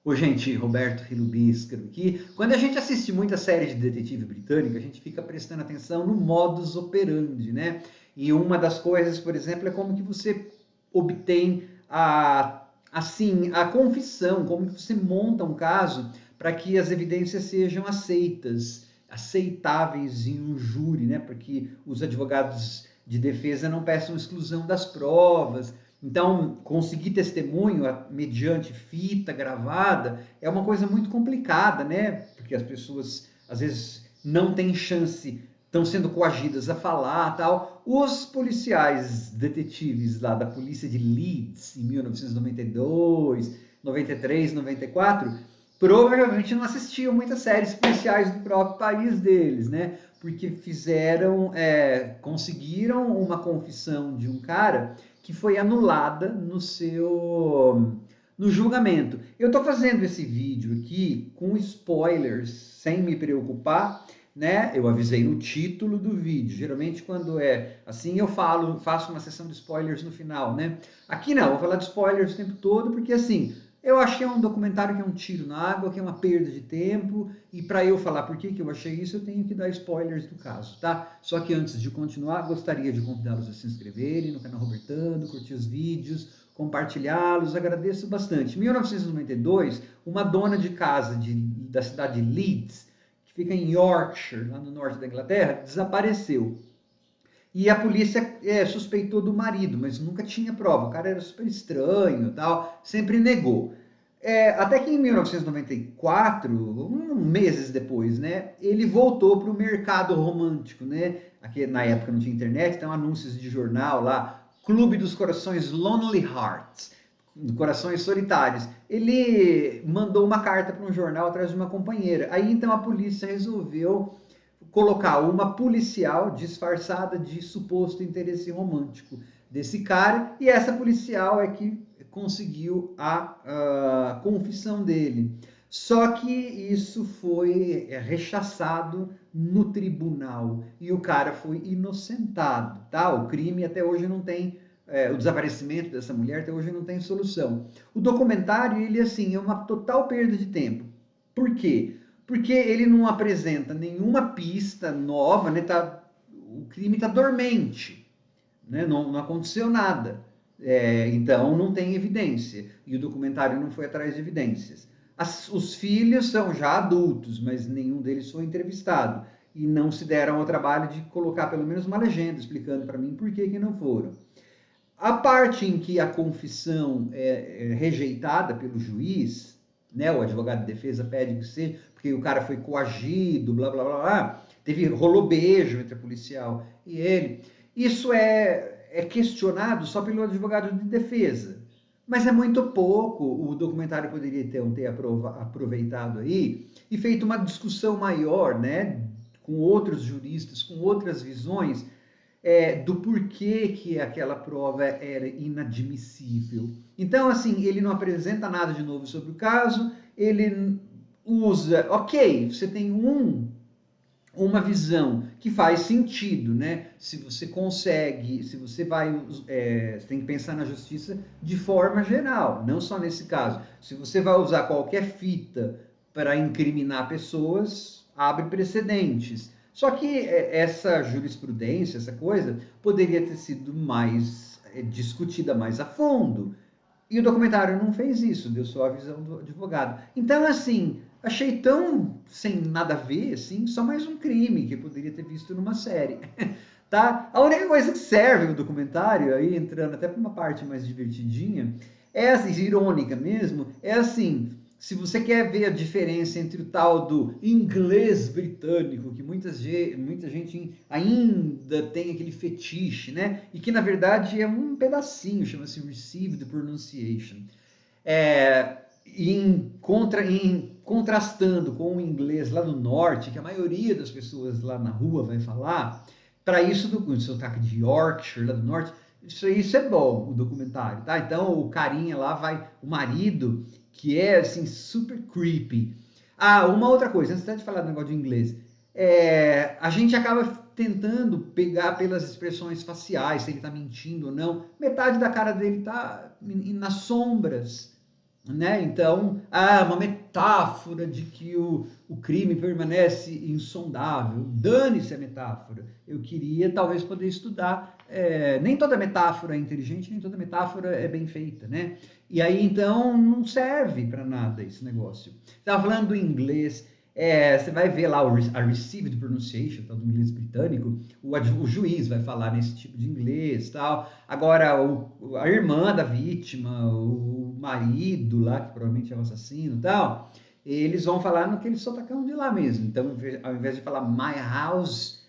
Ô, gente, Roberto Filubiscaro aqui. Quando a gente assiste muita série de detetive britânica, a gente fica prestando atenção no modus operandi, né? E uma das coisas, por exemplo, é como que você obtém a confissão, como que você monta um caso para que as evidências sejam aceitáveis em um júri, né? Para que os advogados de defesa não peçam exclusão das provas. Então, conseguir testemunho mediante fita gravada é uma coisa muito complicada, né? Porque as pessoas às vezes não têm chance, estão sendo coagidas a falar, tal. Os policiais detetives lá da polícia de Leeds em 1992, 93, 94, provavelmente não assistiam muitas séries policiais do próprio país deles, né? Porque conseguiram uma confissão de um cara que foi anulada no julgamento. Eu estou fazendo esse vídeo aqui com spoilers, sem me preocupar, né? Eu avisei no título do vídeo. Geralmente quando é assim eu faço uma sessão de spoilers no final, né? Aqui não, vou falar de spoilers o tempo todo, porque assim, eu achei um documentário que é um tiro na água, que é uma perda de tempo, e para eu falar por que eu achei isso, eu tenho que dar spoilers do caso, tá? Só que antes de continuar, gostaria de convidá-los a se inscreverem no canal Robertando, curtir os vídeos, compartilhá-los, agradeço bastante. Em 1992, uma dona de casa da cidade de Leeds, que fica em Yorkshire, lá no norte da Inglaterra, desapareceu. E a polícia suspeitou do marido, mas nunca tinha prova. O cara era super estranho, tal, sempre negou. Até que em 1994, meses depois, né, ele voltou para o mercado romântico, né? Aqui, na época não tinha internet, então anúncios de jornal lá, Clube dos Corações Lonely Hearts, Corações Solitários. Ele mandou uma carta para um jornal atrás de uma companheira. Aí então a polícia resolveu colocar uma policial disfarçada de suposto interesse romântico desse cara, e essa policial é que conseguiu a confissão dele. Só que isso foi rechaçado no tribunal e o cara foi inocentado, tá? O crime até hoje não tem, o desaparecimento dessa mulher até hoje não tem solução. O documentário, ele assim, é uma total perda de tempo. Por quê? Porque ele não apresenta nenhuma pista nova, né? O crime está dormente, né? Não aconteceu nada. Então não tem evidência. E o documentário não foi atrás de evidências. Os filhos são já adultos, mas nenhum deles foi entrevistado. E não se deram ao trabalho de colocar pelo menos uma legenda explicando para mim por que não foram. A parte em que a confissão é rejeitada pelo juiz, né, o advogado de defesa pede que seja, porque o cara foi coagido, blá blá blá, blá, rolou beijo entre a policial e ele. Isso é questionado só pelo advogado de defesa. Mas é muito pouco. O documentário poderia ter aproveitado aí e feito uma discussão maior, né, com outros juristas, com outras visões, do porquê que aquela prova era inadmissível. Então, assim, ele não apresenta nada de novo sobre o caso, ele usa, ok, você tem uma visão que faz sentido, né? Se você consegue, se você vai, você tem que pensar na justiça de forma geral, não só nesse caso. Se você vai usar qualquer fita para incriminar pessoas, abre precedentes. Só que essa jurisprudência, essa coisa, poderia ter sido mais discutida mais a fundo. E o documentário não fez isso, deu só a visão do advogado. Então, assim, achei tão sem nada a ver, assim, só mais um crime que eu poderia ter visto numa série. Tá? A única coisa que serve o documentário, aí entrando até para uma parte mais divertidinha, é assim, irônica mesmo, é assim, se você quer ver a diferença entre o tal do inglês britânico, que muita gente ainda tem aquele fetiche, né? E que na verdade é um pedacinho, chama-se Received Pronunciation. Contrastando com o inglês lá no norte, que a maioria das pessoas lá na rua vai falar, para isso do sotaque de Yorkshire, lá do norte, isso é bom, o documentário, tá? Então o carinha lá vai, o marido, que é assim, super creepy. Ah, uma outra coisa, antes de falar do negócio de inglês, a gente acaba tentando pegar pelas expressões faciais, se ele tá mentindo ou não. Metade da cara dele tá nas sombras. né? Então, uma metáfora de que o crime permanece insondável. Dane-se a metáfora. Eu queria talvez poder estudar. Nem toda metáfora é inteligente, nem toda metáfora é bem feita, né? E aí então não serve para nada esse negócio. Estava falando do inglês. Você vai ver lá a received pronunciation, tal, do inglês britânico, o juiz vai falar nesse tipo de inglês, tal. Agora, a irmã da vítima, o marido lá, que provavelmente é o assassino, tal, eles vão falar naquele sotacão de lá mesmo. Então, ao invés de falar my house,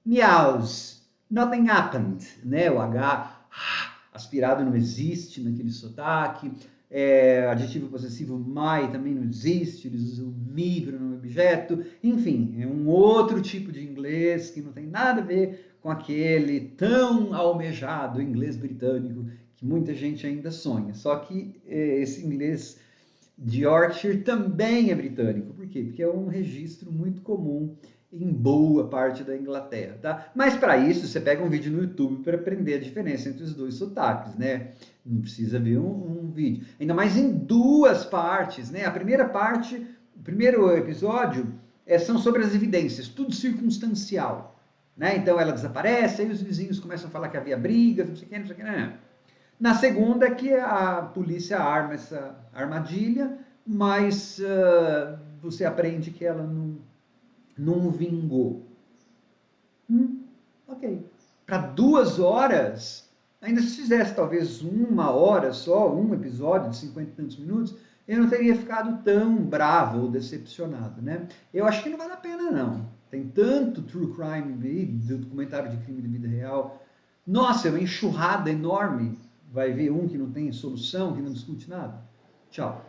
meows, nothing happened, né? O H aspirado não existe naquele sotaque. Adjetivo possessivo my também não existe, eles usam me para nome objeto. Enfim, é um outro tipo de inglês que não tem nada a ver com aquele tão almejado inglês britânico que muita gente ainda sonha. Só que esse inglês de Yorkshire também é britânico. Por quê? Porque é um registro muito comum em boa parte da Inglaterra, tá? Mas para isso você pega um vídeo no YouTube para aprender a diferença entre os dois sotaques, né? Não precisa ver um vídeo. Ainda mais em duas partes, né? A primeira parte, o primeiro episódio são sobre as evidências, tudo circunstancial, né? Então ela desaparece, aí os vizinhos começam a falar que havia brigas, não sei o que, não sei o que, não. Na segunda é que a polícia arma essa armadilha, mas você aprende que ela não vingou. Ok. Para 2 horas, ainda se fizesse talvez 1 hora só, um episódio de 50 e tantos minutos, eu não teria ficado tão bravo ou decepcionado, né? Eu acho que não vale a pena, não. Tem tanto true crime aí, do documentário de crime de vida real. Nossa, é uma enxurrada enorme. Vai ver um que não tem solução, que não discute nada. Tchau.